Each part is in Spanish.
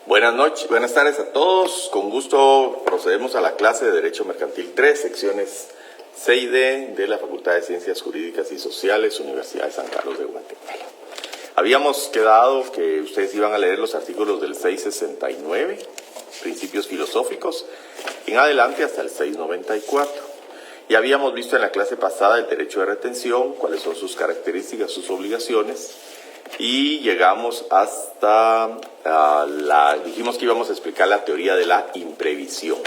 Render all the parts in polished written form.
Buenas noches, buenas tardes a todos. Con gusto procedemos a la clase de Derecho Mercantil 3, secciones C y D de la Facultad de Ciencias Jurídicas y Sociales, Universidad de San Carlos de Guatemala. Habíamos quedado que ustedes iban a leer los artículos del 669, principios filosóficos, en adelante hasta el 694. Ya habíamos visto en la clase pasada el derecho de retención, cuáles son sus características, sus obligaciones, y llegamos hasta dijimos que íbamos a explicar la teoría de la imprevisión.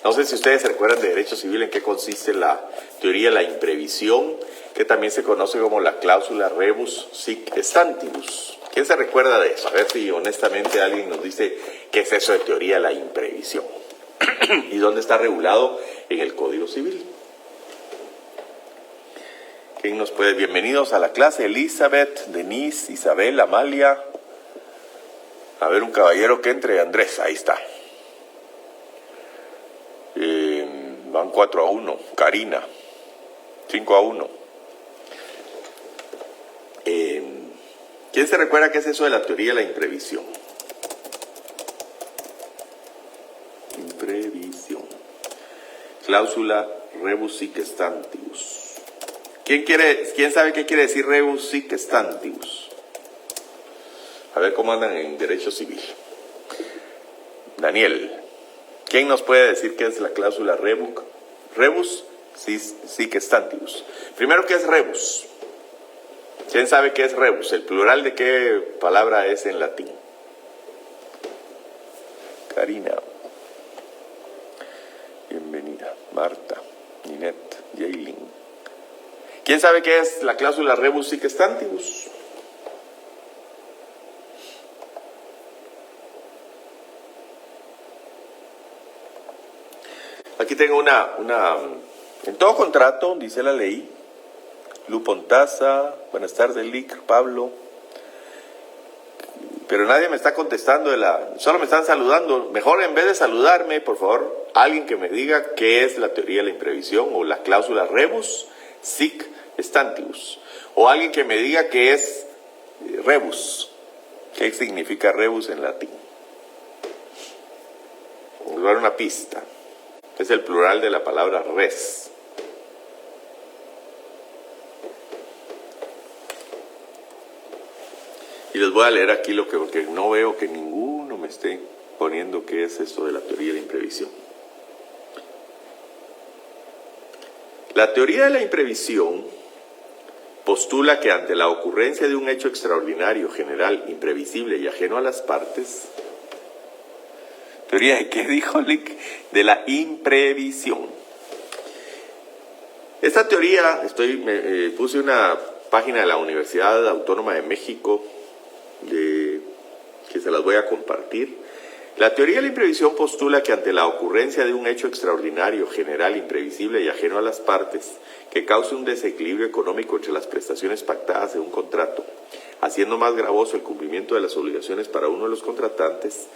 No sé si ustedes se recuerdan de derecho civil en qué consiste la teoría de la imprevisión, que también se conoce como la cláusula rebus sic stantibus. ¿Quién se recuerda de eso? A ver si honestamente alguien nos dice qué es eso de teoría de la imprevisión y dónde está regulado en el Código Civil. ¿Quién nos puede? Bienvenidos a la clase. Elizabeth, Denise, Isabel, Amalia. A ver, un caballero que entre. Andrés, ahí está. Van 4-1. Karina, 5-1. ¿Quién se recuerda qué es eso de la teoría de la imprevisión? Imprevisión. Cláusula rebus sic stantibus. ¿Quién sabe qué quiere decir rebus sic stantibus? A ver cómo andan en derecho civil. Daniel, ¿quién nos puede decir qué es la cláusula rebus sic stantibus? Primero, ¿qué es rebus? ¿Quién sabe qué es rebus? ¿El plural de qué palabra es en latín? Karina. Bienvenida. Marta, Ninette, Jaylin. ¿Quién sabe qué es la cláusula rebus sic stantibus? Aquí tengo en todo contrato, dice la ley, Lu Pontaza, buenas tardes, Lic, Pablo, pero nadie me está contestando, solo me están saludando. Mejor en vez de saludarme, por favor, alguien que me diga qué es la teoría de la imprevisión o la cláusula rebus sic stantibus, o alguien que me diga qué es rebus, qué significa rebus en latín. Les voy a dar una pista. Es el plural de la palabra res. Y les voy a leer aquí porque no veo que ninguno me esté poniendo qué es esto de la teoría de la imprevisión. La teoría de la imprevisión postula que ante la ocurrencia de un hecho extraordinario, general, imprevisible y ajeno a las partes, ¿teoría de qué dijo Lick? De la imprevisión. Esta teoría, puse una página de la Universidad Autónoma de México que se las voy a compartir. La teoría de la imprevisión postula que ante la ocurrencia de un hecho extraordinario, general, imprevisible y ajeno a las partes, que cause un desequilibrio económico entre las prestaciones pactadas en un contrato, haciendo más gravoso el cumplimiento de las obligaciones para uno de los contratantes,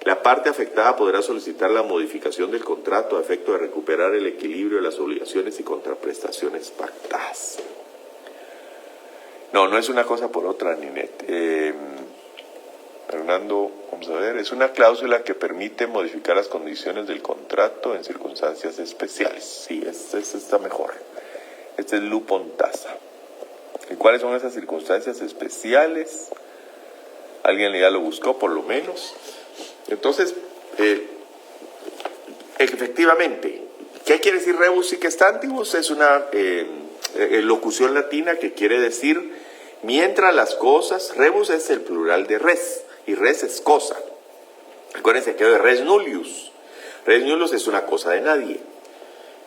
la parte afectada podrá solicitar la modificación del contrato a efecto de recuperar el equilibrio de las obligaciones y contraprestaciones pactadas. No es una cosa por otra, Ninette. Fernando, vamos a ver, es una cláusula que permite modificar las condiciones del contrato en circunstancias especiales. Sí, este está mejor. Este es Lu Pontaza. ¿Y cuáles son esas circunstancias especiales? Alguien ya lo buscó, por lo menos. Entonces, efectivamente, ¿qué quiere decir rebus sic stantibus? Es una locución latina que quiere decir mientras las cosas. Rebus es el plural de res, y res es cosa. Acuérdense que de res nullius. Res nullius es una cosa de nadie.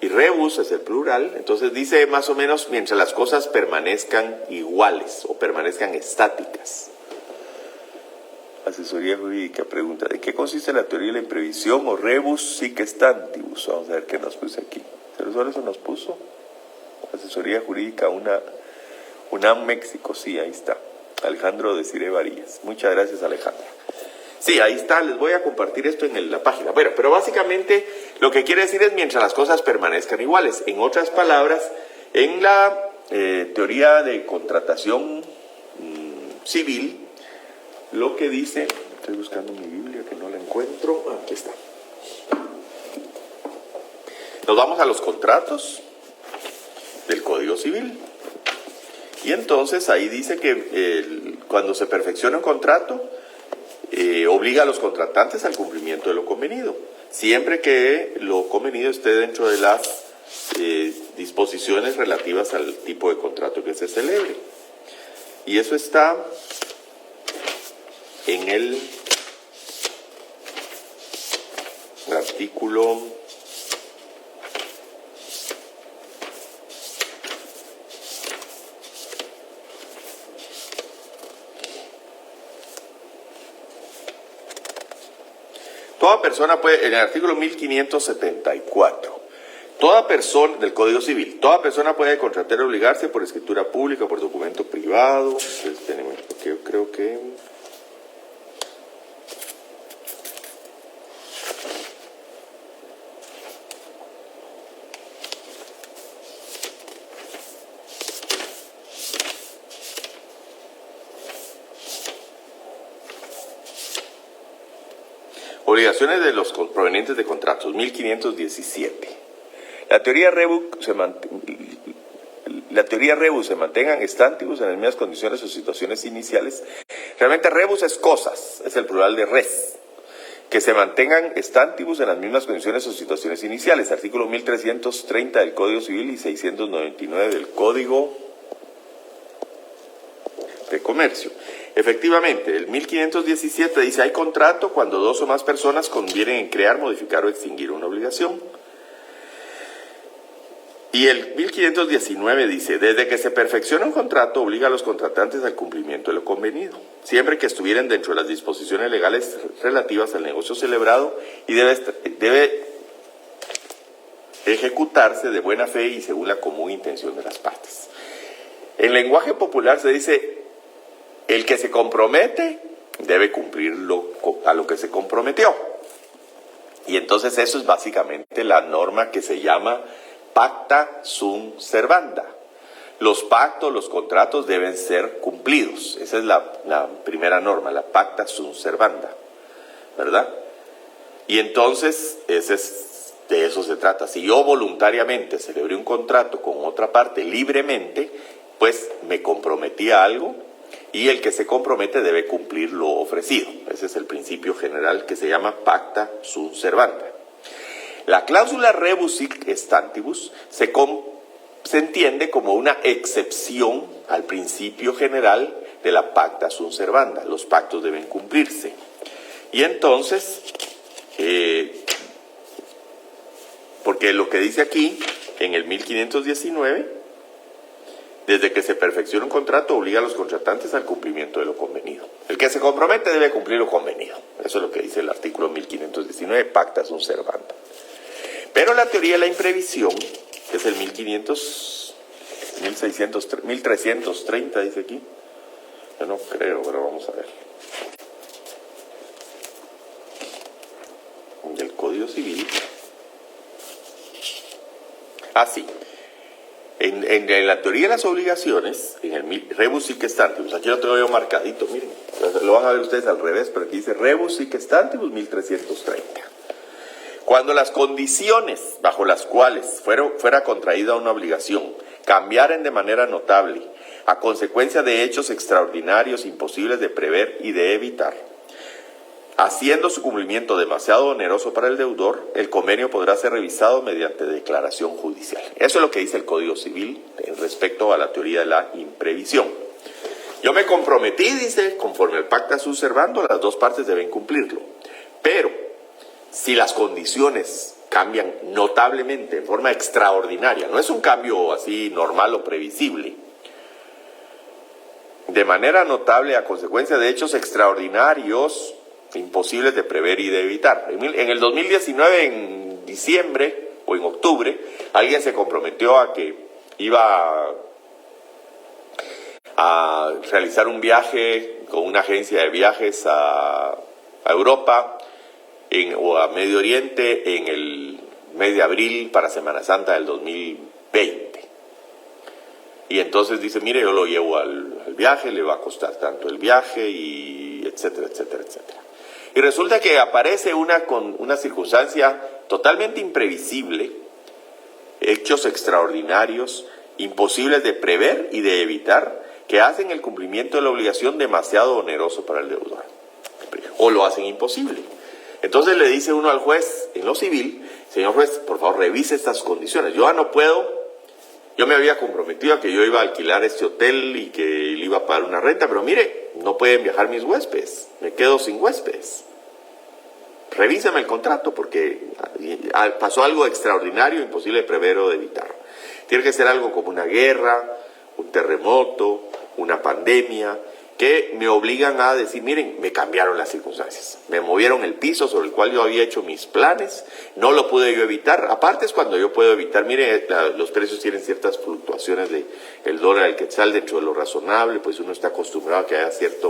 Y rebus es el plural, entonces dice más o menos mientras las cosas permanezcan iguales o permanezcan estáticas. Asesoría jurídica pregunta, ¿de qué consiste la teoría de la imprevisión o rebus sic stantibus? Vamos a ver qué nos puso aquí. ¿Pero solo eso nos puso? Asesoría jurídica, UNAM México, sí, ahí está. Alejandro Desiré Varillas. Muchas gracias, Alejandra. Sí, ahí está, les voy a compartir esto en la página. Bueno, pero básicamente lo que quiere decir es mientras las cosas permanezcan iguales. En otras palabras, en la teoría de contratación civil, lo que dice, estoy buscando mi Biblia que no encuentro. Aquí está. Nos vamos a los contratos del Código Civil. Y entonces ahí dice que cuando se perfecciona un contrato, obliga a los contratantes al cumplimiento de lo convenido, siempre que lo convenido esté dentro de las disposiciones relativas al tipo de contrato que se celebre. Y eso está en el artículo 1574. Toda persona del Código Civil, toda persona puede contratar o obligarse por escritura pública, por documento privado. Entonces tenemos, porque yo creo que obligaciones de los provenientes de contratos, 1517. La teoría rebus se mantengan stantibus en las mismas condiciones o situaciones iniciales. Realmente rebus es cosas, es el plural de res. Que se mantengan stantibus en las mismas condiciones o situaciones iniciales. Artículo 1330 del Código Civil y 699 del Código de Comercio. Efectivamente, el 1517 dice, hay contrato cuando dos o más personas convienen en crear, modificar o extinguir una obligación. Y el 1519 dice, desde que se perfecciona un contrato, obliga a los contratantes al cumplimiento de lo convenido, siempre que estuvieran dentro de las disposiciones legales relativas al negocio celebrado, y debe ejecutarse de buena fe y según la común intención de las partes. En lenguaje popular se dice, el que se compromete debe cumplir a lo que se comprometió. Y entonces eso es básicamente la norma que se llama pacta sunt servanda. Los pactos, los contratos deben ser cumplidos. Esa es la primera norma, la pacta sunt servanda, ¿verdad? Y entonces de eso se trata. Si yo voluntariamente celebré un contrato con otra parte libremente, pues me comprometí a algo, y el que se compromete debe cumplir lo ofrecido. Ese es el principio general que se llama pacta sunt servanda. La cláusula rebus sic stantibus se entiende como una excepción al principio general de la pacta sunt servanda. Los pactos deben cumplirse. Y entonces, porque lo que dice aquí, en el 1519, desde que se perfecciona un contrato, obliga a los contratantes al cumplimiento de lo convenido. El que se compromete debe cumplir lo convenido. Eso es lo que dice el artículo 1519, pacta sunt servanda. Pero la teoría de la imprevisión, que es el 1330, dice aquí. Yo no creo, pero vamos a ver. Del Código Civil. Sí. En la teoría de las obligaciones, en el rebus sic stantibus, aquí lo tengo yo marcadito, miren, lo van a ver ustedes al revés, pero aquí dice rebus sic stantibus 1330. Cuando las condiciones bajo las cuales fuera contraída una obligación cambiaren de manera notable a consecuencia de hechos extraordinarios imposibles de prever y de evitar, haciendo su cumplimiento demasiado oneroso para el deudor, el convenio podrá ser revisado mediante declaración judicial. Eso es lo que dice el Código Civil respecto a la teoría de la imprevisión. Yo me comprometí, dice, conforme al pacta sunt servanda, las dos partes deben cumplirlo. Pero, si las condiciones cambian notablemente, en forma extraordinaria, no es un cambio así normal o previsible, de manera notable a consecuencia de hechos extraordinarios, imposibles de prever y de evitar. En el 2019, en diciembre o en octubre, alguien se comprometió a que iba a realizar un viaje con una agencia de viajes a Europa o a Medio Oriente en el mes de abril para Semana Santa del 2020. Y entonces dice, mire, yo lo llevo al viaje, le va a costar tanto el viaje, y etcétera, etcétera, etcétera. Y resulta que aparece con una circunstancia totalmente imprevisible, hechos extraordinarios, imposibles de prever y de evitar, que hacen el cumplimiento de la obligación demasiado oneroso para el deudor, o lo hacen imposible. Entonces le dice uno al juez en lo civil: señor juez, por favor revise estas condiciones, yo ya no puedo, yo me había comprometido a que yo iba a alquilar este hotel y que le iba a pagar una renta, pero mire, no pueden viajar mis huéspedes, me quedo sin huéspedes. Revíseme el contrato porque pasó algo extraordinario, imposible de prever o de evitar. Tiene que ser algo como una guerra, un terremoto, una pandemia, que me obligan a decir: miren, me cambiaron las circunstancias, me movieron el piso sobre el cual yo había hecho mis planes, no lo pude yo evitar. Aparte es cuando yo puedo evitar, mire, los precios tienen ciertas fluctuaciones del dólar al quetzal dentro de lo razonable, pues uno está acostumbrado a que haya cierta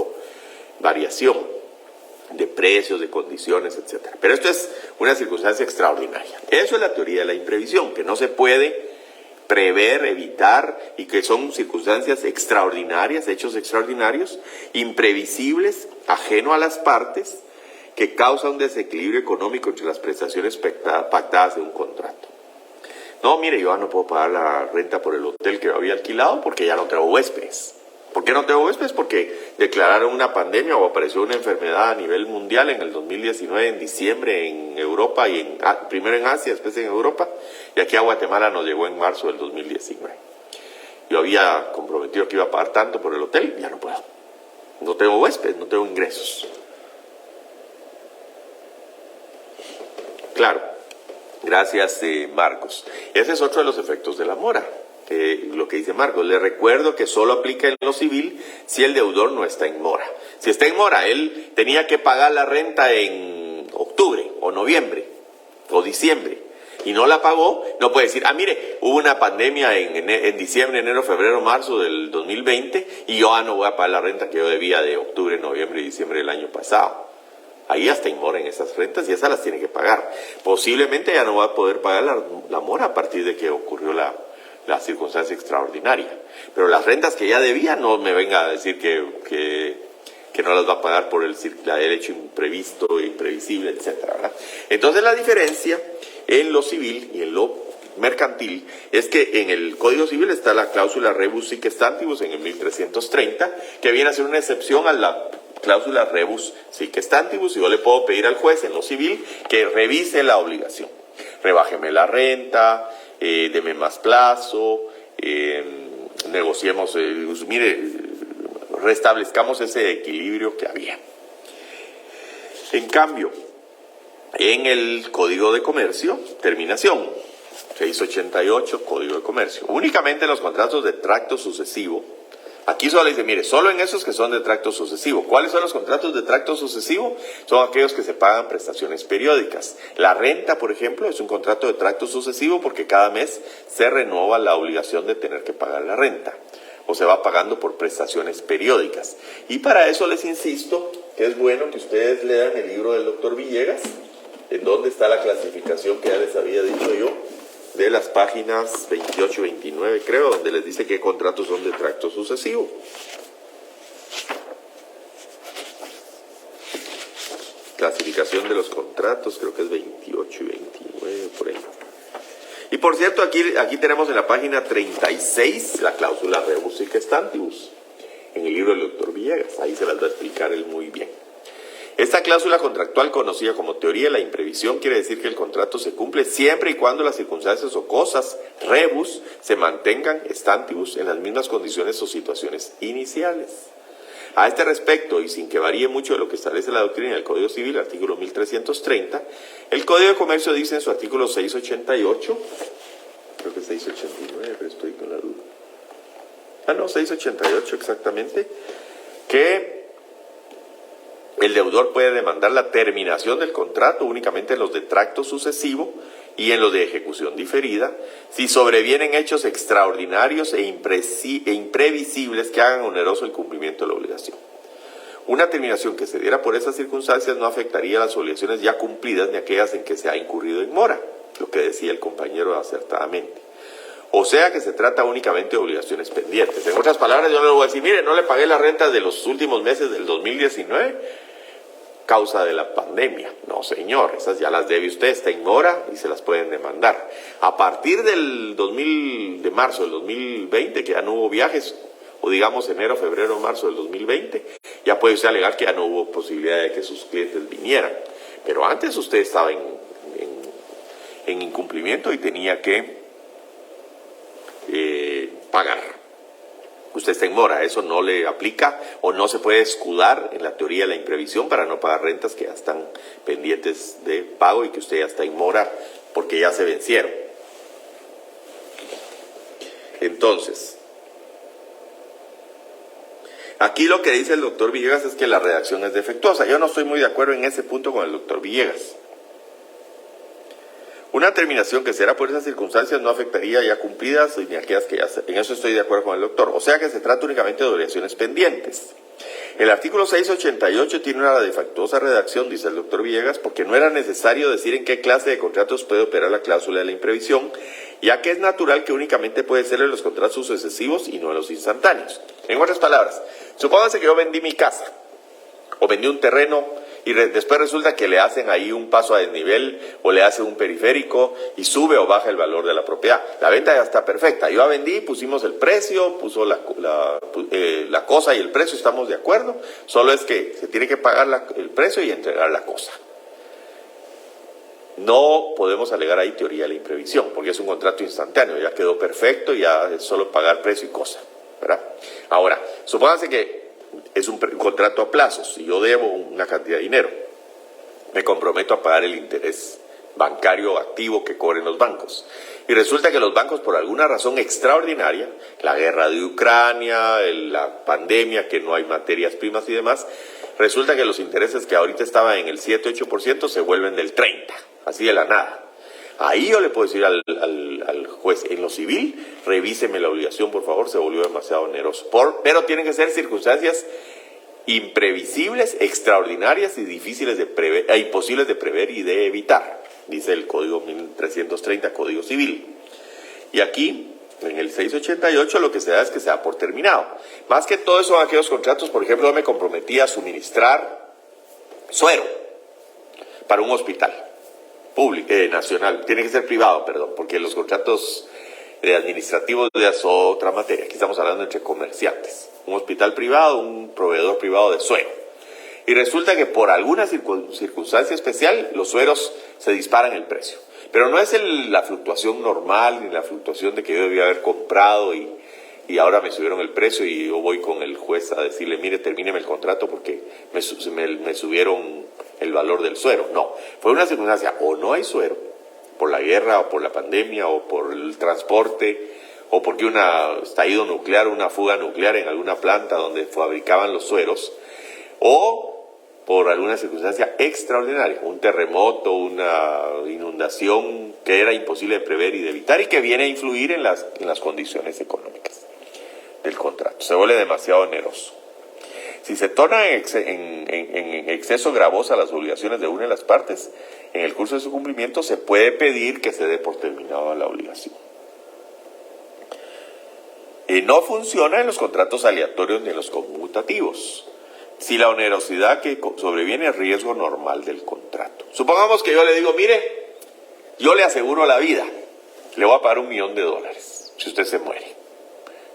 variación de precios, de condiciones, etcétera. Pero esto es una circunstancia extraordinaria. Eso es la teoría de la imprevisión, que no se puede prever, evitar, y que son circunstancias extraordinarias, hechos extraordinarios, imprevisibles, ajeno a las partes, que causa un desequilibrio económico entre las prestaciones pactadas de un contrato. No, mire, yo ya no puedo pagar la renta por el hotel que yo había alquilado porque ya no tengo huéspedes. ¿Por qué no tengo huéspedes? Porque declararon una pandemia o apareció una enfermedad a nivel mundial en el 2019, en diciembre, en Europa, y primero en Asia, después en Europa, y aquí a Guatemala nos llegó en marzo del 2019. Yo había comprometido que iba a pagar tanto por el hotel, ya no puedo. No tengo huéspedes, no tengo ingresos. Claro, gracias Marcos. Ese es otro de los efectos de la mora. Lo que dice Marcos, le recuerdo que solo aplica en lo civil si el deudor no está en mora. Si está en mora, él tenía que pagar la renta en octubre o noviembre o diciembre y no la pagó, no puede decir: mire, hubo una pandemia en diciembre, enero, febrero, marzo del 2020 y yo no voy a pagar la renta que yo debía de octubre, noviembre y diciembre del año pasado. Ahí hasta en mora en esas rentas y esas las tiene que pagar. Posiblemente ya no va a poder pagar la mora a partir de que ocurrió la circunstancia extraordinaria. Pero las rentas que ya debía, no me venga a decir que no las va a pagar por el hecho imprevisto, imprevisible, etcétera, ¿verdad? Entonces la diferencia en lo civil y en lo mercantil es que en el Código Civil está la cláusula rebus sic stantibus en el 1330, que viene a ser una excepción a la cláusula rebus sic stantibus, y yo le puedo pedir al juez en lo civil que revise la obligación. Rebájeme la renta, deme más plazo, negociemos, mire, restablezcamos ese equilibrio que había. En cambio, en el Código de Comercio, terminación 688, Código de Comercio, únicamente los contratos de tracto sucesivo. Aquí solo dice, mire, solo en esos que son de tracto sucesivo. ¿Cuáles son los contratos de tracto sucesivo? Son aquellos que se pagan prestaciones periódicas. La renta, por ejemplo, es un contrato de tracto sucesivo porque cada mes se renueva la obligación de tener que pagar la renta, o se va pagando por prestaciones periódicas. Y para eso les insisto que es bueno que ustedes lean el libro del doctor Villegas, en donde está la clasificación que ya les había dicho yo, de las páginas 28 y 29, creo, donde les dice qué contratos son de tracto sucesivo. Clasificación de los contratos, creo que es 28 y 29, por ahí. Y por cierto, aquí tenemos en la página 36 la cláusula rebus sic stantibus, en el libro del doctor Villegas. Ahí se las va a explicar él muy bien. Esta cláusula contractual, conocida como teoría de la imprevisión, quiere decir que el contrato se cumple siempre y cuando las circunstancias o cosas rebus se mantengan stantibus en las mismas condiciones o situaciones iniciales. A este respecto, y sin que varíe mucho de lo que establece la doctrina del Código Civil, artículo 1330, el Código de Comercio dice en su artículo 688, creo que 689, pero estoy con la duda. 688 exactamente, que el deudor puede demandar la terminación del contrato únicamente en los de tracto sucesivo y en los de ejecución diferida, si sobrevienen hechos extraordinarios e imprevisibles que hagan oneroso el cumplimiento de la obligación. Una terminación que se diera por esas circunstancias no afectaría las obligaciones ya cumplidas ni aquellas en que se ha incurrido en mora, lo que decía el compañero acertadamente. O sea que se trata únicamente de obligaciones pendientes. En otras palabras, yo no le voy a decir, mire, no le pagué la renta de los últimos meses del 2019, causa de la pandemia. No, señor, esas ya las debe usted, está en mora y se las pueden demandar. A partir de marzo del 2020, que ya no hubo viajes, o digamos enero, febrero, marzo del 2020, ya puede usted alegar que ya no hubo posibilidad de que sus clientes vinieran. Pero antes usted estaba en incumplimiento y tenía que pagar. Usted está en mora, eso no le aplica o no se puede escudar en la teoría de la imprevisión para no pagar rentas que ya están pendientes de pago y que usted ya está en mora porque ya se vencieron. Entonces, aquí lo que dice el doctor Villegas es que la redacción es defectuosa. Yo no estoy muy de acuerdo en ese punto con el doctor Villegas. Una terminación que será por esas circunstancias no afectaría ya cumplidas ni aquellas que ya se... En eso estoy de acuerdo con el doctor. O sea que se trata únicamente de obligaciones pendientes. El artículo 688 tiene una defectuosa redacción, dice el doctor Villegas, porque no era necesario decir en qué clase de contratos puede operar la cláusula de la imprevisión, ya que es natural que únicamente puede ser en los contratos sucesivos y no en los instantáneos. En otras palabras, supóngase que yo vendí mi casa o vendí un terreno y después resulta que le hacen ahí un paso a desnivel o le hacen un periférico y sube o baja el valor de la propiedad. La venta ya está perfecta. Yo la vendí, pusimos el precio, puso la cosa y el precio, estamos de acuerdo. Solo es que se tiene que pagar el precio y entregar la cosa. No podemos alegar ahí teoría de la imprevisión, porque es un contrato instantáneo, ya quedó perfecto, ya es solo pagar precio y cosa, ¿verdad? Ahora, supóngase que es un contrato a plazos. Si yo debo una cantidad de dinero, me comprometo a pagar el interés bancario activo que cobren los bancos. Y resulta que los bancos, por alguna razón extraordinaria, la guerra de Ucrania, la pandemia, que no hay materias primas y demás, resulta que los intereses que ahorita estaban en el 7-8% se vuelven del 30%, así de la nada. Ahí yo le puedo decir al juez, en lo civil, revíseme la obligación, por favor, se volvió demasiado oneroso. Pero tienen que ser circunstancias imprevisibles, extraordinarias y difíciles de prever, imposibles de prever y de evitar, dice el Código 1330, Código Civil. Y aquí, en el 688, lo que se da es que se da por terminado. Más que todo eso son aquellos contratos, por ejemplo, yo me comprometí a suministrar suero para un hospital público, nacional, tiene que ser privado, perdón, porque los contratos administrativos ya son otra materia. Aquí estamos hablando entre comerciantes. Un hospital privado, un proveedor privado de suero. Y resulta que por alguna circunstancia especial, los sueros se disparan el precio. Pero no es la fluctuación normal, ni la fluctuación de que yo debía haber comprado y ahora me subieron el precio y yo voy con el juez a decirle, mire, termíneme el contrato porque me subieron el valor del suero. No, fue una circunstancia, o no hay suero, por la guerra, o por la pandemia, o por el transporte, o porque un estallido nuclear, una fuga nuclear en alguna planta donde fabricaban los sueros, o por alguna circunstancia extraordinaria, un terremoto, una inundación que era imposible de prever y de evitar y que viene a influir en las condiciones económicas del contrato. Se vuelve demasiado oneroso. Si se torna en exceso gravosa las obligaciones de una de las partes, en el curso de su cumplimiento se puede pedir que se dé por terminada la obligación. No funciona en los contratos aleatorios ni en los conmutativos, si la onerosidad que sobreviene es riesgo normal del contrato. Supongamos que yo le digo, mire, yo le aseguro la vida, le voy a pagar $1.000.000 si usted se muere.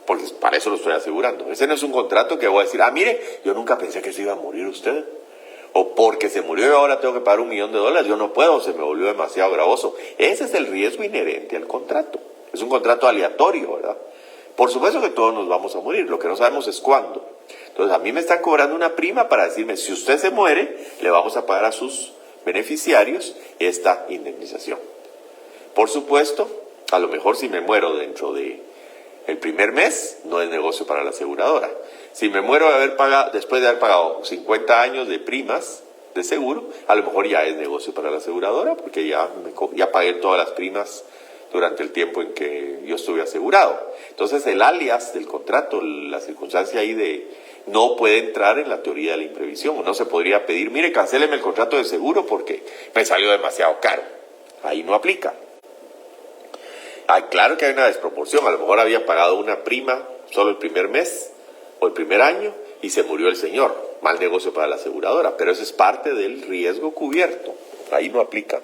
Porque para eso lo estoy asegurando. Ese no es un contrato que voy a decir, mire, yo nunca pensé que se iba a morir usted. O porque se murió y ahora tengo que pagar $1.000.000, yo no puedo, se me volvió demasiado gravoso. Ese es el riesgo inherente al contrato. Es un contrato aleatorio, ¿verdad? Por supuesto que todos nos vamos a morir, lo que no sabemos es cuándo. Entonces a mí me están cobrando una prima para decirme, si usted se muere, le vamos a pagar a sus beneficiarios esta indemnización. Por supuesto, a lo mejor si me muero dentro de el primer mes, no es negocio para la aseguradora. Si me muero después de haber pagado 50 años de primas de seguro, a lo mejor ya es negocio para la aseguradora, porque ya pagué todas las primas durante el tiempo en que yo estuve asegurado. Entonces el alias del contrato, la circunstancia ahí de no puede entrar en la teoría de la imprevisión. No se podría pedir, mire, cancéleme el contrato de seguro porque me salió demasiado caro. Ahí no aplica. Claro que hay una desproporción, a lo mejor había pagado una prima solo el primer mes o el primer año y se murió el señor. mal negocio para la aseguradora, pero eso es parte del riesgo cubierto. Ahí no aplica.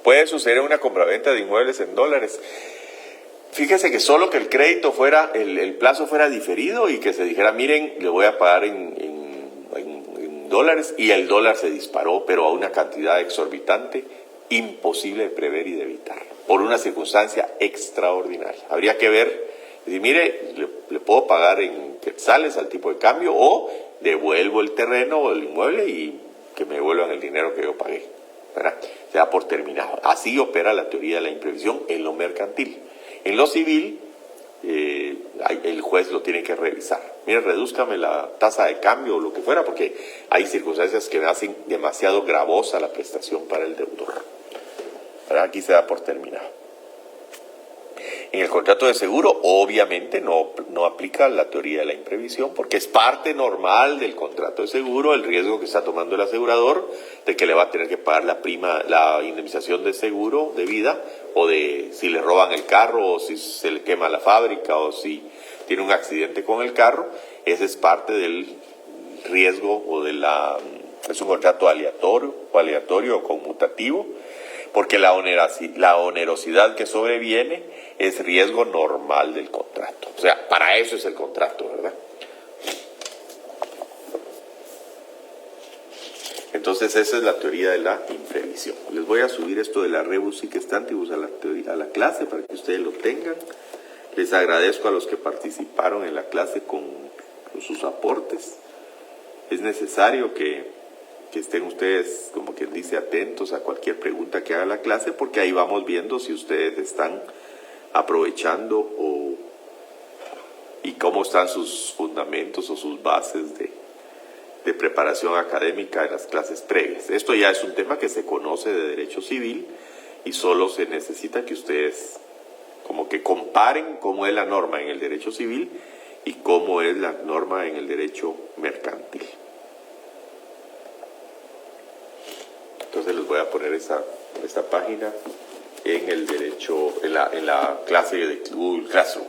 Puede suceder una compraventa de inmuebles en dólares. Fíjese que solo que el crédito fuera, el plazo fuera diferido y que se dijera, miren, le voy a pagar en dólares, y el dólar se disparó, pero a una cantidad exorbitante, imposible de prever y de evitar, por una circunstancia extraordinaria. Habría que ver, decir, mire, le puedo pagar en quetzales al tipo de cambio, o devuelvo el terreno o el inmueble y que me devuelvan el dinero que yo pagué, ¿verdad? Se da por terminado. Así opera la teoría de la imprevisión en lo mercantil. En lo civil, el juez lo tiene que revisar. Mire, redúzcame la tasa de cambio o lo que fuera, porque hay circunstancias que me hacen demasiado gravosa la prestación para el deudor. ¿Verdad? Aquí se da por terminado. En el contrato de seguro, obviamente, no aplica la teoría de la imprevisión, porque es parte normal del contrato de seguro el riesgo que está tomando el asegurador de que le va a tener que pagar la indemnización de seguro de vida, o de si le roban el carro, o si se le quema la fábrica, o si tiene un accidente con el carro. Ese es parte del riesgo, es un contrato aleatorio o conmutativo, porque la onerosidad que sobreviene es riesgo normal del contrato. O sea, para eso es el contrato, ¿verdad? Entonces, esa es la teoría de la imprevisión. Les voy a subir esto de la rebus sic stantibus a la clase para que ustedes lo tengan. Les agradezco a los que participaron en la clase con sus aportes. Es necesario que estén ustedes, como quien dice, atentos a cualquier pregunta que haga la clase, porque ahí vamos viendo si ustedes están aprovechando y cómo están sus fundamentos o sus bases de preparación académica en las clases previas. Esto ya es un tema que se conoce de derecho civil y solo se necesita que ustedes como que comparen cómo es la norma en el derecho civil y cómo es la norma en el derecho mercantil. Entonces les voy a poner esta página en el derecho, en la clase de Google Classroom.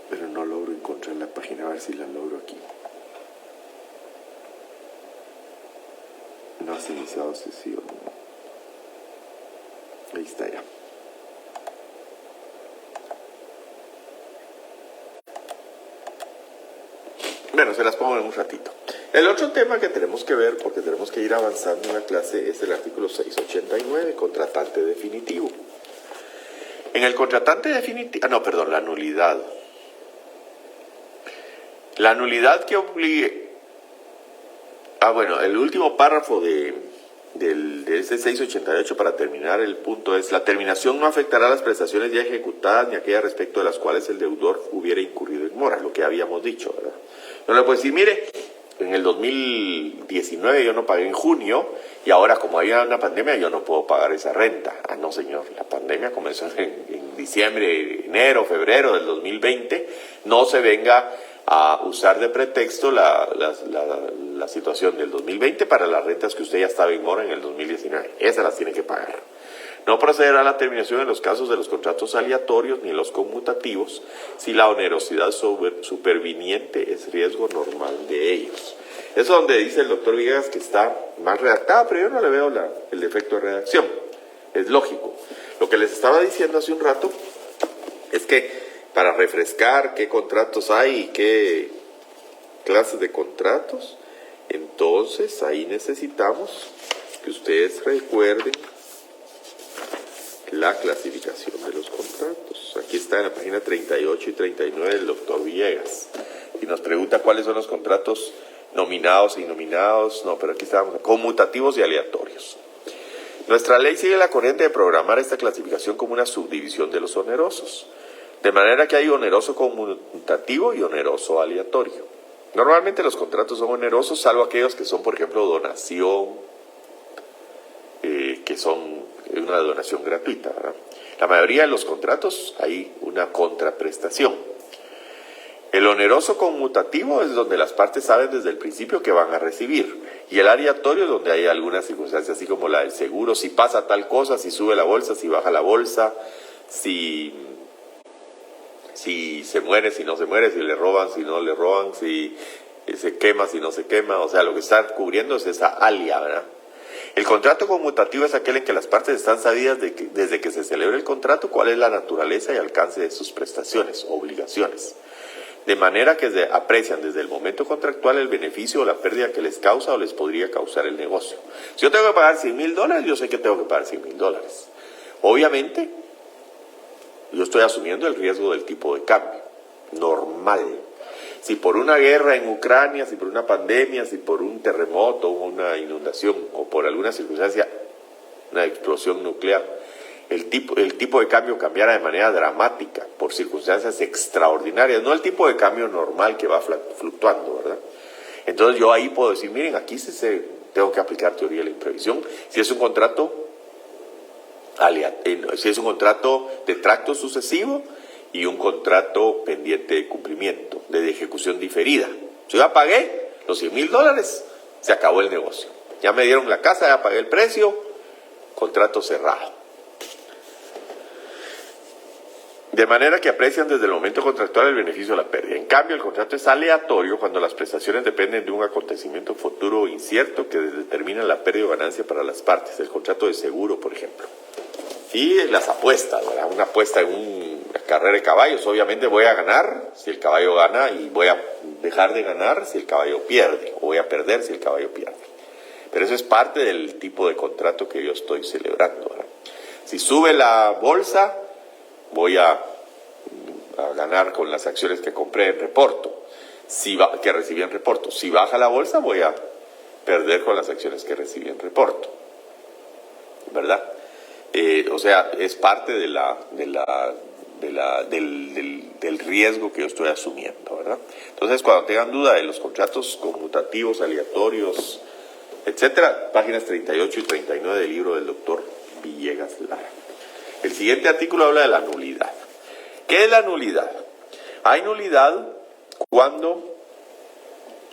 Pero no logro encontrar la página, a ver si la logro aquí. No has iniciado sesión. Ahí está ya. Bueno, se las pongo en un ratito. El otro tema que tenemos que ver, porque tenemos que ir avanzando en la clase, es el artículo 689, contratante definitivo. En el contratante definitivo, la nulidad. La nulidad que obligue. El último párrafo de ese 688, para terminar el punto, es: la terminación no afectará las prestaciones ya ejecutadas ni aquellas respecto de las cuales el deudor hubiera incurrido en mora, lo que habíamos dicho, ¿verdad? No le puedo decir, mire, en el 2019 yo no pagué en junio y ahora, como había una pandemia, yo no puedo pagar esa renta. Ah, no, señor, la pandemia comenzó en diciembre, enero, febrero del 2020. No se venga a usar de pretexto la situación del 2020 para las rentas que usted ya estaba en mora en el 2019. Esas las tiene que pagar. No procederá a la terminación en los casos de los contratos aleatorios ni en los conmutativos si la onerosidad superviniente es riesgo normal de ellos. Eso es donde dice el doctor Villegas que está mal redactada, pero yo no le veo el defecto de redacción. Es lógico. Lo que les estaba diciendo hace un rato es que para refrescar qué contratos hay y qué clases de contratos, entonces ahí necesitamos que ustedes recuerden la clasificación de los contratos. Aquí está en la página 38 y 39 del doctor Villegas. Y nos pregunta cuáles son los contratos nominados e innominados. No, pero aquí estamos, conmutativos y aleatorios. Nuestra ley sigue la corriente de programar esta clasificación como una subdivisión de los onerosos. De manera que hay oneroso conmutativo y oneroso aleatorio. Normalmente los contratos son onerosos, salvo aquellos que son, por ejemplo, donación, que son una donación gratuita, ¿verdad? La mayoría de los contratos hay una contraprestación. El oneroso conmutativo es donde las partes saben desde el principio que van a recibir. Y el aleatorio es donde hay algunas circunstancias, así como la del seguro, si pasa tal cosa, si sube la bolsa, si baja la bolsa, si se muere, si no se muere, si le roban, si no le roban, si se quema, si no se quema. O sea, lo que está cubriendo es esa alia, ¿verdad? El contrato conmutativo es aquel en que las partes están sabidas desde que se celebra el contrato cuál es la naturaleza y alcance de sus prestaciones, obligaciones. De manera que aprecian desde el momento contractual el beneficio o la pérdida que les causa o les podría causar el negocio. Si yo tengo que pagar $100,000, yo sé que tengo que pagar $100,000. Obviamente, yo estoy asumiendo el riesgo del tipo de cambio, normal. Si por una guerra en Ucrania, si por una pandemia, si por un terremoto, una inundación o por alguna circunstancia, una explosión nuclear, el tipo de cambio cambiara de manera dramática por circunstancias extraordinarias, no el tipo de cambio normal que va fluctuando, ¿verdad? Entonces yo ahí puedo decir, miren, aquí tengo que aplicar teoría de la imprevisión. Si es un contrato de tracto sucesivo y un contrato pendiente de cumplimiento, de ejecución diferida. Si ya pagué los $100,000, se acabó el negocio. Ya me dieron la casa, ya pagué el precio, contrato cerrado. De manera que aprecian desde el momento contractual el beneficio o la pérdida. En cambio, el contrato es aleatorio cuando las prestaciones dependen de un acontecimiento futuro incierto que determina la pérdida o ganancia para las partes. El contrato de seguro, por ejemplo. Y las apuestas, ¿verdad? Una apuesta en una carrera de caballos. Obviamente voy a ganar si el caballo gana y voy a dejar de ganar si el caballo pierde. O voy a perder si el caballo pierde. Pero eso es parte del tipo de contrato que yo estoy celebrando, ¿verdad? Si sube la bolsa, voy a ganar con las acciones que compré en reporto, que recibí en reporto. Si baja la bolsa, voy a perder con las acciones que recibí en reporto, ¿verdad? O sea, es parte del riesgo que yo estoy asumiendo, ¿verdad? Entonces, cuando tengan duda de los contratos conmutativos, aleatorios, etcétera, páginas 38 y 39 del libro del doctor Villegas Lara. El siguiente artículo habla de la nulidad. ¿Qué es la nulidad? Hay nulidad cuando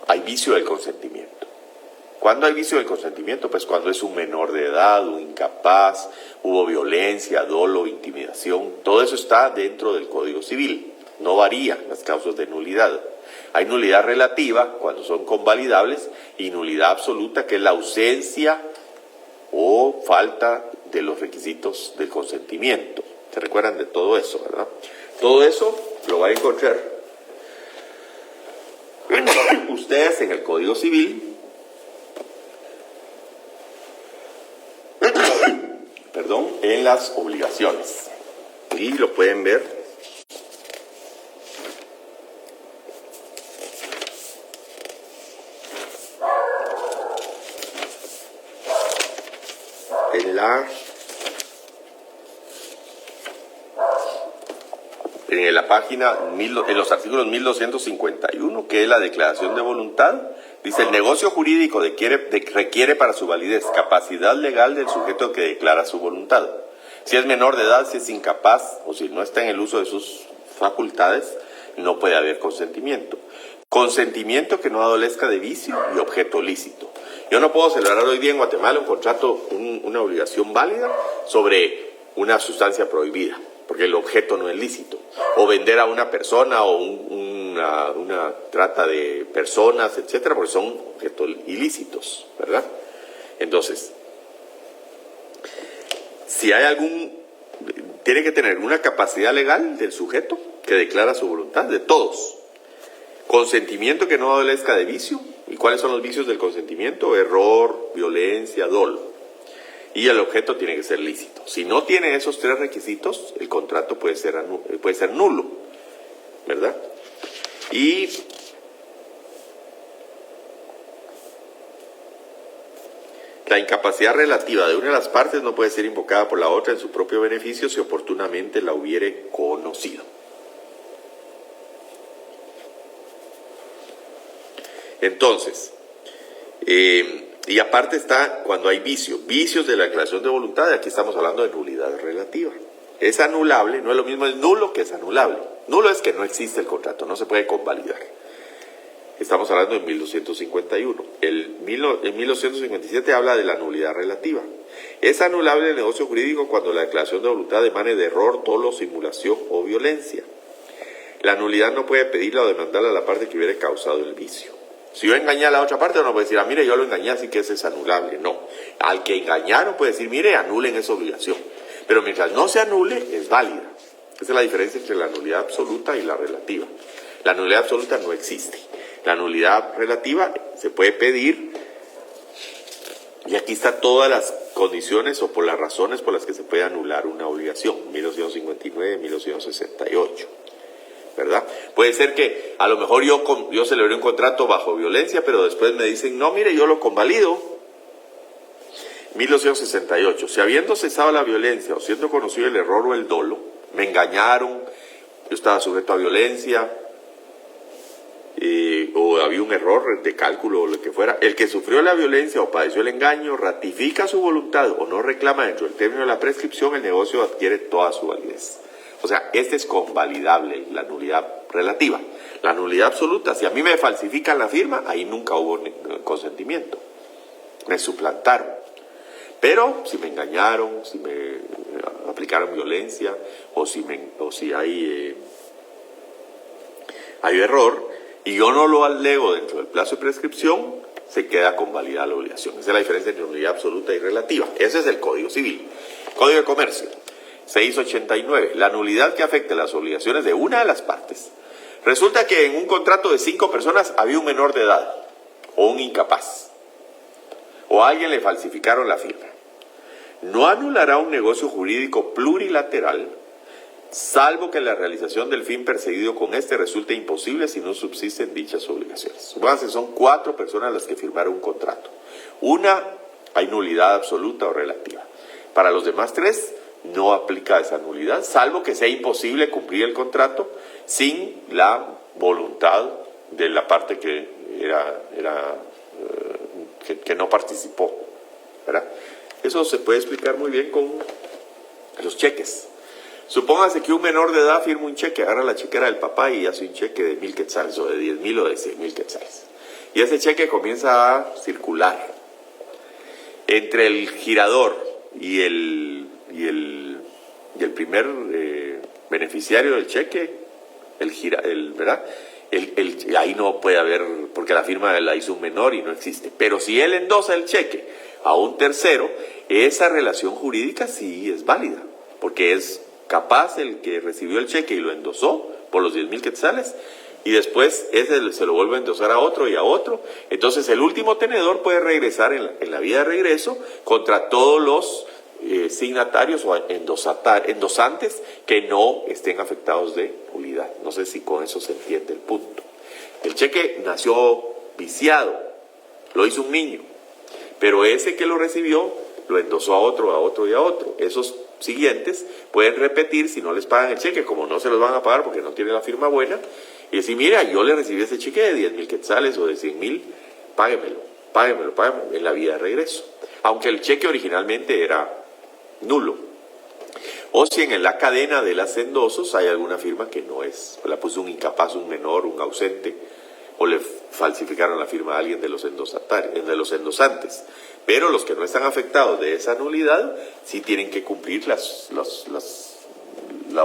hay vicio del consentimiento. ¿Cuándo hay vicio del consentimiento? Pues cuando es un menor de edad, un incapaz, hubo violencia, dolo, intimidación. Todo eso está dentro del Código Civil. No varían las causas de nulidad. Hay nulidad relativa cuando son convalidables y nulidad absoluta, que es la ausencia o falta de los requisitos del consentimiento. ¿Se recuerdan de todo eso, verdad? Todo eso lo van a encontrar ustedes en el Código Civil, en las obligaciones. Y lo pueden ver en la página, en los artículos 1251, que es la declaración de voluntad. Dice: el negocio jurídico requiere para su validez capacidad legal del sujeto que declara su voluntad. Si es menor de edad, si es incapaz o si no está en el uso de sus facultades, no puede haber consentimiento. Consentimiento que no adolezca de vicio y objeto lícito. Yo no puedo celebrar hoy día en Guatemala un contrato, una obligación válida sobre una sustancia prohibida, porque el objeto no es lícito. O vender a una persona o una trata de personas, etcétera, porque son objetos ilícitos, ¿verdad? Entonces, si hay tiene que tener una capacidad legal del sujeto que declara su voluntad, de todos. Consentimiento que no adolezca de vicio. ¿Y cuáles son los vicios del consentimiento? Error, violencia, dolo. Y el objeto tiene que ser lícito. Si no tiene esos tres requisitos, el contrato puede ser nulo, ¿verdad? Y la incapacidad relativa de una de las partes no puede ser invocada por la otra en su propio beneficio si oportunamente la hubiere conocido. Entonces, y aparte está cuando hay vicios de la declaración de voluntad. Aquí estamos hablando de nulidad relativa. Es anulable, no es lo mismo el nulo que es anulable. Nulo es que no existe el contrato, no se puede convalidar. Estamos hablando de 1251. En 1257 habla de la nulidad relativa. Es anulable el negocio jurídico cuando la declaración de voluntad emane de error, dolo, simulación o violencia. La nulidad no puede pedirla o demandarla a la parte que hubiera causado el vicio. Si yo engañé a la otra parte, no puede decir, mire, yo lo engañé, así que ese es anulable. No. Al que engañaron puede decir, mire, anulen esa obligación. Pero mientras no se anule, es válida. Esa es la diferencia entre la nulidad absoluta y la relativa. La nulidad absoluta no existe. La nulidad relativa se puede pedir, y aquí están todas las condiciones o por las razones por las que se puede anular una obligación, 1259, 1268, ¿verdad? Puede ser que a lo mejor yo celebré un contrato bajo violencia, pero después me dicen, no, mire, yo lo convalido. 1268, si habiendo cesado la violencia o siendo conocido el error o el dolo, me engañaron, yo estaba sujeto a violencia, o había un error de cálculo o lo que fuera, el que sufrió la violencia o padeció el engaño ratifica su voluntad o no reclama dentro del término de la prescripción, el negocio adquiere toda su validez. O sea, este es convalidable, la nulidad relativa. La nulidad absoluta, si a mí me falsifican la firma, ahí nunca hubo consentimiento, me suplantaron. Pero si me engañaron, si me aplicaron violencia o si hay error, y yo no lo alego dentro del plazo de prescripción, se queda convalidada la obligación. Esa es la diferencia entre nulidad absoluta y relativa. Ese es el Código Civil. Código de Comercio, 689. La nulidad que afecte las obligaciones de una de las partes. Resulta que en un contrato de 5 personas había un menor de edad, o un incapaz, o a alguien le falsificaron la firma. No anulará un negocio jurídico plurilateral, salvo que la realización del fin perseguido con este resulte imposible si no subsisten dichas obligaciones. Supónganse, son 4 personas las que firmaron un contrato. Una, hay nulidad absoluta o relativa. Para los demás 3, no aplica esa nulidad, salvo que sea imposible cumplir el contrato sin la voluntad de la parte que que no participó, ¿verdad? Eso se puede explicar muy bien con los cheques. Supóngase que un menor de edad firma un cheque, agarra la chequera del papá y hace un cheque de 1,000 quetzales o de 10,000 o de 100,000 quetzales. Y ese cheque comienza a circular entre el girador y el primer beneficiario del cheque, ¿verdad? Ahí no puede haber, porque la firma la hizo un menor y no existe. Pero si él endosa el cheque a un tercero, esa relación jurídica sí es válida, porque es capaz el que recibió el cheque y lo endosó por los 10,000 quetzales, y después ese se lo vuelve a endosar a otro y a otro. Entonces el último tenedor puede regresar en la vía de regreso contra todos los signatarios o endosantes que no estén afectados de nulidad. No sé si con eso se entiende el punto. El cheque nació viciado, lo hizo un niño, pero ese que lo recibió lo endosó a otro y a otro. Esos siguientes pueden repetir si no les pagan el cheque, como no se los van a pagar porque no tienen la firma buena, y decir, mira, yo le recibí ese cheque de 10,000 quetzales o de 100,000, páguemelo en la vía de regreso, aunque el cheque originalmente era nulo. O si en la cadena de las endosos hay alguna firma que no es, la puso un incapaz, un menor, un ausente, o le falsificaron la firma a alguien de los endosantes. Pero los que no están afectados de esa nulidad sí tienen que cumplir la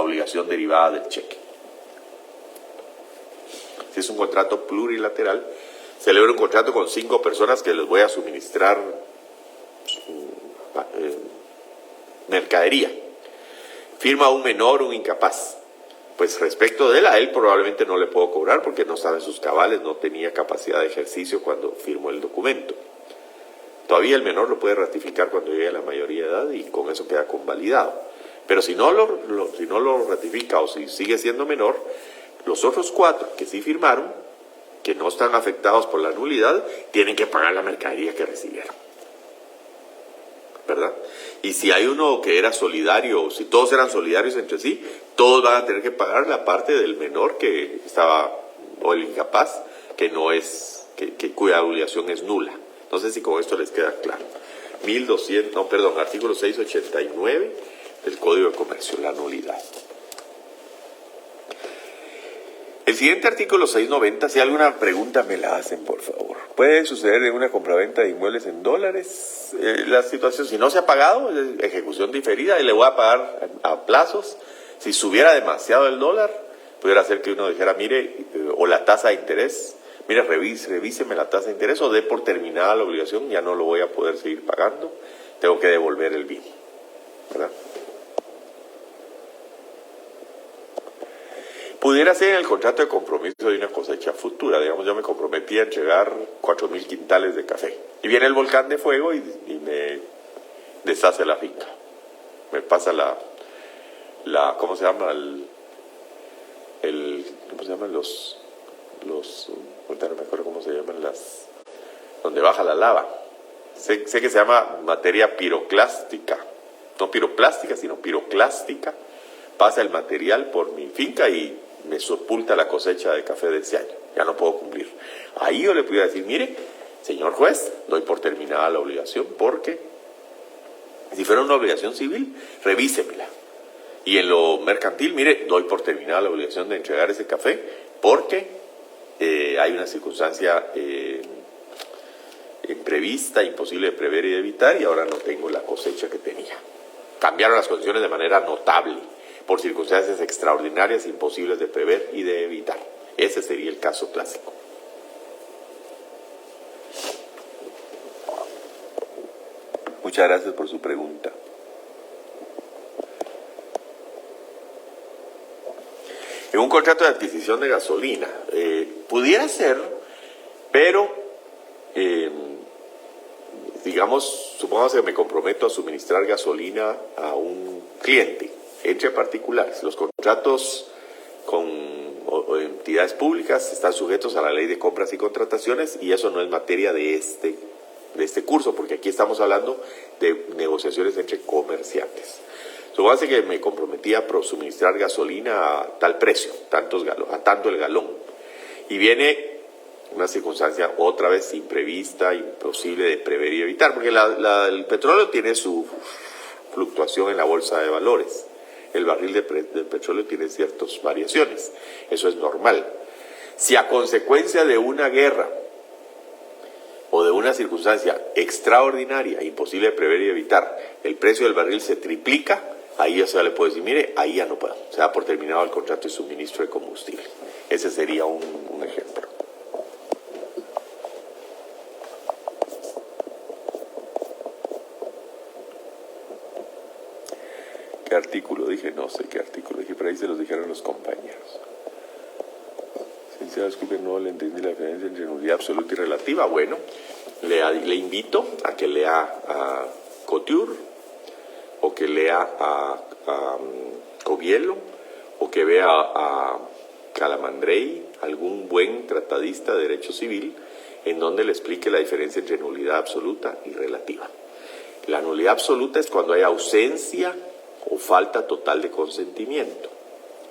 obligación derivada del cheque. Si es un contrato plurilateral, celebra un contrato con 5 personas que les voy a suministrar mercadería. Firma un menor, un incapaz. Pues respecto de él, a él probablemente no le puedo cobrar porque no estaba en sus cabales, no tenía capacidad de ejercicio cuando firmó el documento. Todavía el menor lo puede ratificar cuando llegue a la mayoría de edad y con eso queda convalidado. Pero si no lo ratifica o si sigue siendo menor, los otros 4 que sí firmaron, que no están afectados por la nulidad, tienen que pagar la mercadería que recibieron, ¿verdad? Y si hay uno que era solidario, o si todos eran solidarios entre sí, todos van a tener que pagar la parte del menor que estaba, o el incapaz, que no es, cuya obligación es nula. No sé si con esto les queda claro. Artículo 689 del Código de Comercio, la nulidad. El siguiente artículo 690, si alguna pregunta me la hacen, por favor. ¿Puede suceder en una compraventa de inmuebles en dólares? La situación, si no se ha pagado, es ejecución diferida y le voy a pagar a plazos. Si subiera demasiado el dólar, pudiera ser que uno dijera, mire, o la tasa de interés, mire, revíseme la tasa de interés o dé por terminada la obligación, ya no lo voy a poder seguir pagando, tengo que devolver el bien, ¿verdad? Pudiera ser en el contrato de compromiso de una cosecha futura. Digamos, yo me comprometí a entregar 4,000 quintales de café. Y viene el volcán de fuego y me deshace la finca. Me pasa ¿cómo se llama? ¿Cómo se llaman ahorita no me acuerdo cómo se llaman donde baja la lava. Sé que se llama materia piroclástica. No piroplástica, sino piroclástica. Pasa el material por mi finca y me sepulta la cosecha de café de ese año. Ya no puedo cumplir. Ahí yo le pudiera decir, mire, señor juez, doy por terminada la obligación porque si fuera una obligación civil, revísemela. Y en lo mercantil, mire, doy por terminada la obligación de entregar ese café porque hay una circunstancia imprevista, imposible de prever y de evitar y ahora no tengo la cosecha que tenía. Cambiaron las condiciones de manera notable por circunstancias extraordinarias, imposibles de prever y de evitar. Ese sería el caso clásico. Muchas gracias por su pregunta. En un contrato de adquisición de gasolina, pudiera ser, pero, digamos, supongamos que me comprometo a suministrar gasolina a un cliente, entre particulares. Los contratos con entidades públicas están sujetos a la ley de compras y contrataciones y eso no es materia de este curso, porque aquí estamos hablando de negociaciones entre comerciantes. Supongamos que me comprometía a suministrar gasolina a tal precio, a tanto el galón, y viene una circunstancia otra vez imprevista, imposible de prever y evitar, porque el petróleo tiene su fluctuación en la bolsa de valores. El barril de petróleo tiene ciertas variaciones, eso es normal. Si a consecuencia de una guerra o de una circunstancia extraordinaria, imposible de prever y evitar, el precio del barril se triplica, ahí ya se le puede decir, mire, ahí ya no puedo, se da por terminado el contrato de suministro de combustible. Ese sería un ejemplo. ¿Qué artículo dije? No sé qué artículo dije, pero ahí se los dijeron los compañeros. Disculpe, no le entendí la diferencia entre nulidad absoluta y relativa. Bueno, le invito a que lea a Couture, o que lea a Covielo, o que vea a Calamandrei, algún buen tratadista de derecho civil, en donde le explique la diferencia entre nulidad absoluta y relativa. La nulidad absoluta es cuando hay ausencia o falta total de consentimiento.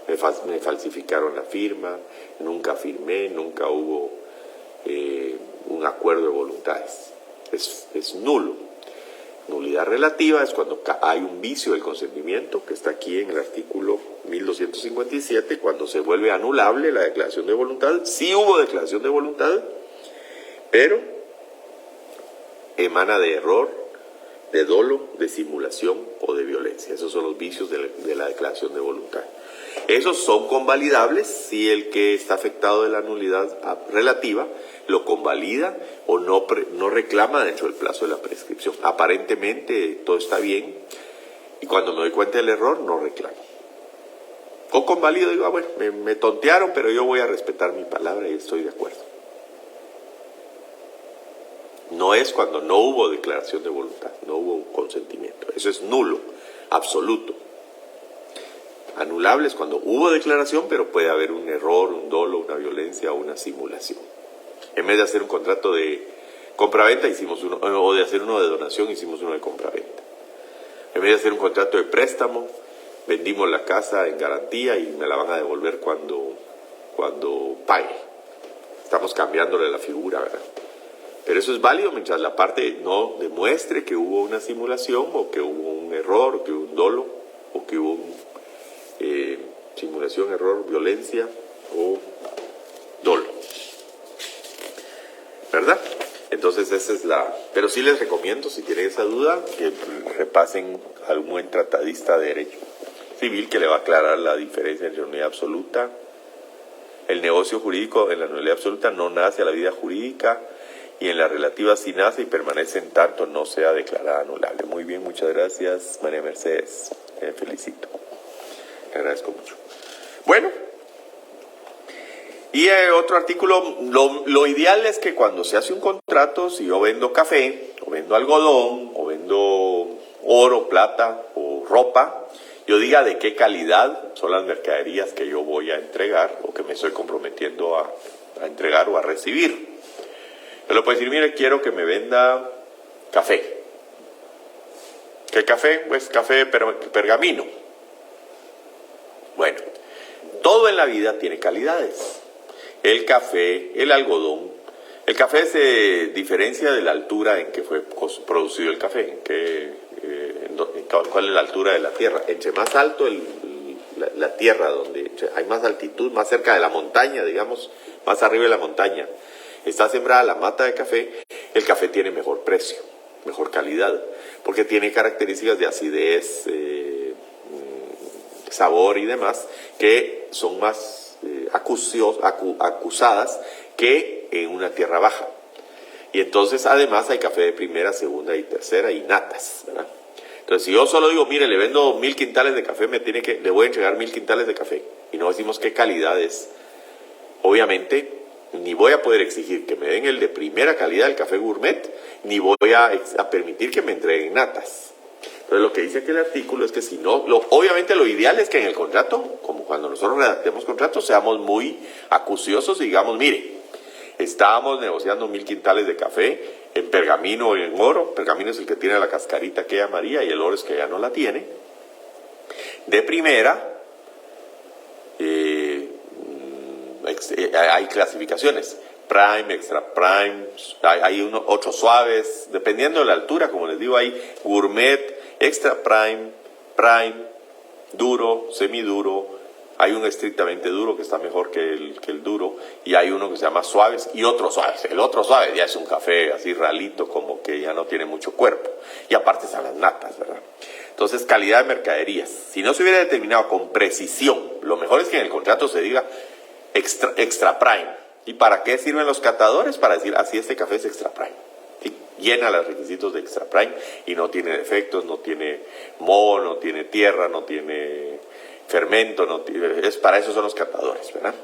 Me falsificaron la firma, nunca firmé, nunca hubo un acuerdo de voluntades. Es nulo. Nulidad relativa es cuando hay un vicio del consentimiento, que está aquí en el artículo 1257, cuando se vuelve anulable la declaración de voluntad. Sí hubo declaración de voluntad, pero emana de error, de dolo, de simulación o de violencia. Esos son los vicios de la declaración de voluntad. Esos son convalidables si el que está afectado de la nulidad relativa lo convalida o no reclama dentro del plazo de la prescripción. Aparentemente todo está bien y cuando me doy cuenta del error no reclamo. O convalido, digo, bueno, me tontearon, pero yo voy a respetar mi palabra y estoy de acuerdo. No es cuando no hubo declaración de voluntad, no hubo consentimiento. Eso es nulo, absoluto. Anulable es cuando hubo declaración, pero puede haber un error, un dolo, una violencia o una simulación. En vez de hacer un contrato de compraventa, hicimos uno, o de hacer uno de donación, hicimos uno de compraventa. En vez de hacer un contrato de préstamo, vendimos la casa en garantía y me la van a devolver cuando pague. Estamos cambiándole la figura, ¿verdad? Pero eso es válido mientras la parte no demuestre que hubo una simulación o que hubo un error, o que hubo un dolo, o que hubo simulación, error, violencia o Entonces esa es la... Pero sí les recomiendo, si tienen esa duda, que repasen a un buen tratadista de Derecho Civil que le va a aclarar la diferencia entre nulidad absoluta. El negocio jurídico en la nulidad absoluta no nace a la vida jurídica y en la relativa sí nace y permanece en tanto no sea declarada anulable. Muy bien, muchas gracias, María Mercedes. Felicito. Le agradezco mucho. Bueno, y otro artículo, lo ideal es que cuando se hace un contrato, si yo vendo café, o vendo algodón, o vendo oro, plata o ropa, yo diga de qué calidad son las mercaderías que yo voy a entregar o que me estoy comprometiendo a entregar o a recibir. Yo le puedo decir, mire, quiero que me venda café. ¿Qué café? Pues café pergamino. Bueno, todo en la vida tiene calidades. El café, el algodón. El café se diferencia de la altura en que fue producido el café. ¿Cuál es la altura de la tierra? Entre más alto la tierra, donde hay más altitud, más cerca de la montaña, digamos, más arriba de la montaña, está sembrada la mata de café, el café tiene mejor precio, mejor calidad, porque tiene características de acidez, sabor y demás, que son más acusadas que en una tierra baja. Y entonces además hay café de primera, segunda y tercera y natas, ¿verdad? Entonces si yo solo digo, mire, le vendo 1000 quintales de café, le voy a entregar 1000 quintales de café, y no decimos qué calidad es, obviamente ni voy a poder exigir que me den el de primera calidad, el café gourmet, ni voy a permitir que me entreguen natas. Entonces lo que dice aquí el artículo es que si no, obviamente lo ideal es que en el contrato, como cuando nosotros redactemos contratos, seamos muy acuciosos y digamos, mire, estábamos negociando 1000 quintales de café en pergamino o en oro. Pergamino es el que tiene la cascarita que amarilla y el oro es que ya no la tiene. De primera, hay clasificaciones, prime, extra prime, hay otros suaves, dependiendo de la altura, como les digo, hay gourmet, extra prime, prime, duro, semiduro, hay un estrictamente duro que está mejor que el duro, y hay uno que se llama suaves y otros suaves. El otro suave ya es un café así ralito, como que ya no tiene mucho cuerpo, y aparte están las natas, ¿verdad? Entonces, calidad de mercaderías. Si no se hubiera determinado con precisión, lo mejor es que en el contrato se diga extra prime. ¿Y para qué sirven los catadores? Para decir, así este café es extra prime. ¿Sí? Llena los requisitos de extra prime y no tiene defectos, no tiene moho, no tiene tierra, no tiene fermento, para eso son los catadores, ¿verdad?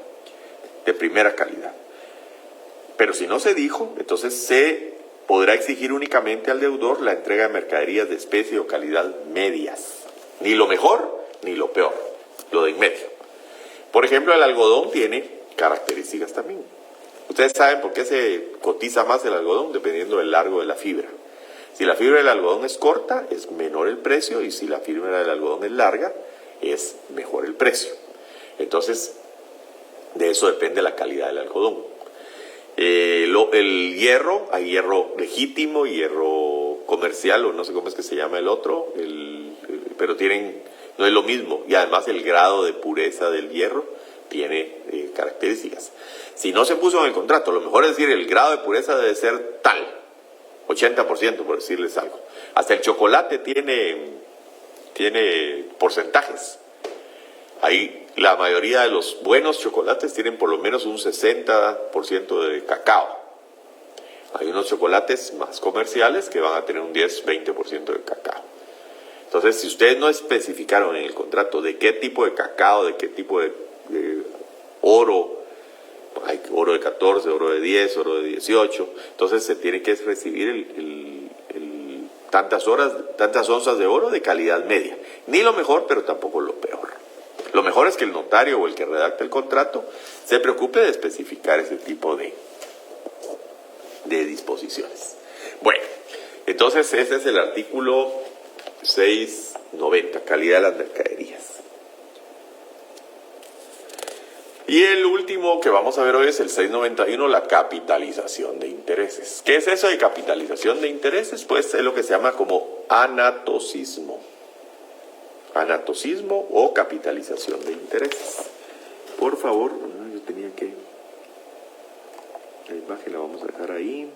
De primera calidad. Pero si no se dijo, entonces se podrá exigir únicamente al deudor la entrega de mercaderías de especie o calidad medias. Ni lo mejor, ni lo peor, lo de en medio. Por ejemplo, el algodón tiene características también. Ustedes saben por qué se cotiza más el algodón, dependiendo del largo de la fibra. Si la fibra del algodón es corta, es menor el precio, y si la fibra del algodón es larga, es mejor el precio. Entonces, de eso depende la calidad del algodón. El hierro, hay hierro legítimo, hierro comercial, o no sé cómo es que se llama el otro, pero no es lo mismo, y además el grado de pureza del hierro tiene características. Si no se puso en el contrato, lo mejor es decir, el grado de pureza debe ser tal, 80% por decirles algo. Hasta el chocolate tiene porcentajes. Ahí la mayoría de los buenos chocolates tienen por lo menos un 60% de cacao. Hay unos chocolates más comerciales que van a tener un 10-20% de cacao. Entonces, si ustedes no especificaron en el contrato de qué tipo de cacao, de qué tipo de oro, hay oro de 14, oro de 10, oro de 18, entonces se tiene que recibir tantas onzas de oro de calidad media. Ni lo mejor, pero tampoco lo peor. Lo mejor es que el notario o el que redacta el contrato se preocupe de especificar ese tipo de disposiciones. Bueno, entonces ese es el artículo 690, calidad de las mercaderías. Y el último que vamos a ver hoy es el 691, la capitalización de intereses. ¿Qué es eso de capitalización de intereses? Pues es lo que se llama como anatocismo. Anatocismo o capitalización de intereses. Por favor, yo tenía que... La imagen la vamos a dejar ahí.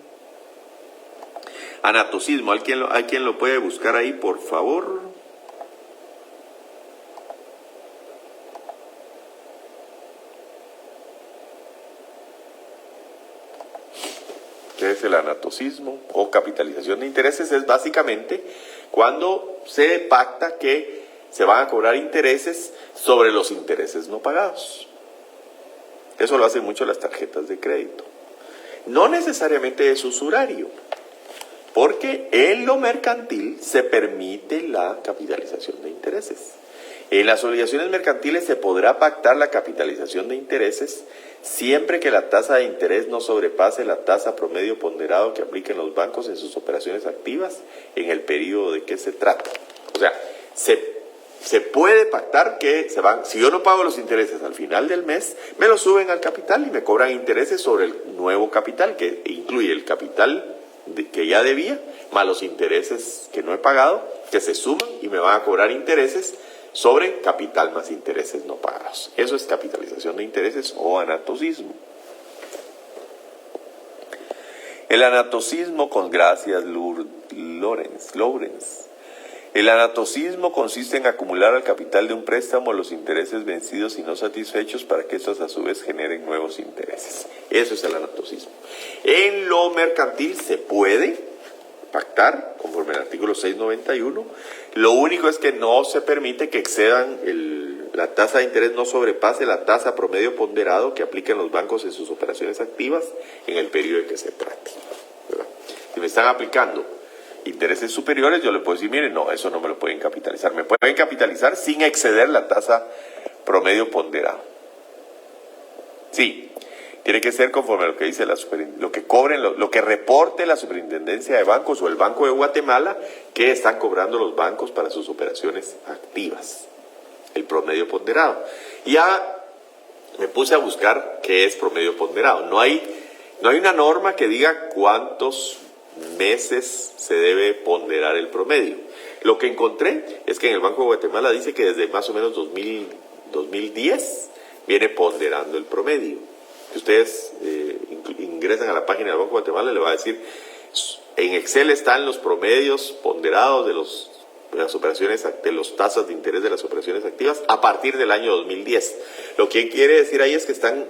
Anatocismo, ¿hay quien lo puede buscar ahí, por favor? ¿Qué es el anatocismo o capitalización de intereses? Es básicamente cuando se pacta que se van a cobrar intereses sobre los intereses no pagados. Eso lo hacen mucho las tarjetas de crédito. No necesariamente es usurario, porque en lo mercantil se permite la capitalización de intereses. En las obligaciones mercantiles se podrá pactar la capitalización de intereses siempre que la tasa de interés no sobrepase la tasa promedio ponderado que apliquen los bancos en sus operaciones activas en el periodo de que se trata. O sea, se puede pactar que si yo no pago los intereses al final del mes, me lo suben al capital y me cobran intereses sobre el nuevo capital, que incluye el capital que ya debía, más los intereses que no he pagado, que se suman y me van a cobrar intereses sobre capital más intereses no pagados. Eso es capitalización de intereses o anatocismo. El anatocismo, con gracias Lawrence. El anatocismo consiste en acumular al capital de un préstamo los intereses vencidos y no satisfechos para que estos a su vez generen nuevos intereses. Eso es el anatocismo. En lo mercantil se puede pactar, conforme al artículo 691, lo único es que no se permite que excedan la tasa de interés no sobrepase la tasa promedio ponderado que apliquen los bancos en sus operaciones activas en el periodo de que se trate, ¿verdad? Si me están aplicando intereses superiores, yo le puedo decir, miren, no, eso no me lo pueden capitalizar. Me pueden capitalizar sin exceder la tasa promedio ponderado. Sí, tiene que ser conforme a lo que dice lo que cobren, lo que reporte la Superintendencia de Bancos o el Banco de Guatemala que están cobrando los bancos para sus operaciones activas. El promedio ponderado. Ya me puse a buscar qué es promedio ponderado. No hay una norma que diga cuántos meses se debe ponderar el promedio. Lo que encontré es que en el Banco de Guatemala dice que desde más o menos 2010 viene ponderando el promedio. Si ustedes ingresan a la página del Banco de Guatemala, le va a decir, en Excel están los promedios ponderados de las operaciones, de las tasas de interés de las operaciones activas a partir del año 2010. Lo que quiere decir ahí es que están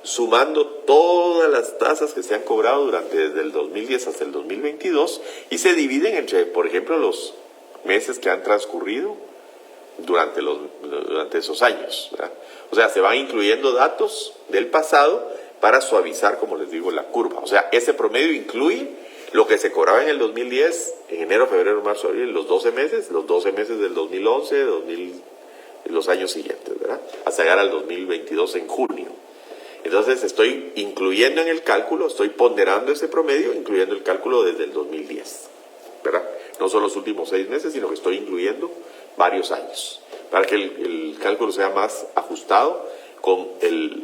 sumando todas las tasas que se han cobrado desde el 2010 hasta el 2022 y se dividen entre, por ejemplo, los meses que han transcurrido durante esos años, ¿verdad? O sea, se van incluyendo datos del pasado para suavizar, como les digo, la curva. O sea, ese promedio incluye lo que se cobraba en el 2010, en enero, febrero, marzo, abril, los 12 meses del 2011, los años siguientes, ¿verdad? Hasta llegar al 2022 en junio. Entonces estoy incluyendo en el cálculo, estoy ponderando ese promedio, incluyendo el cálculo desde el 2010, ¿verdad? No son los últimos 6 meses, sino que estoy incluyendo varios años, para que el cálculo sea más ajustado con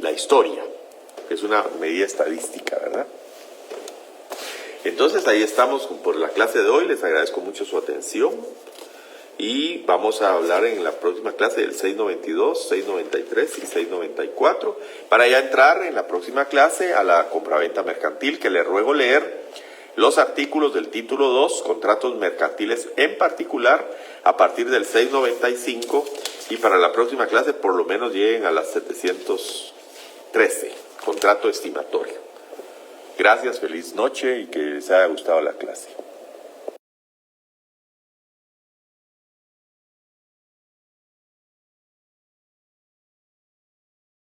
la historia, que es una medida estadística, ¿verdad? Entonces ahí estamos por la clase de hoy, les agradezco mucho su atención. Y vamos a hablar en la próxima clase del 692, 693 y 694, para ya entrar en la próxima clase a la compraventa mercantil, que le ruego leer los artículos del título 2, contratos mercantiles en particular, a partir del 695, y para la próxima clase por lo menos lleguen a las 713, contrato estimatorio. Gracias, feliz noche y que les haya gustado la clase.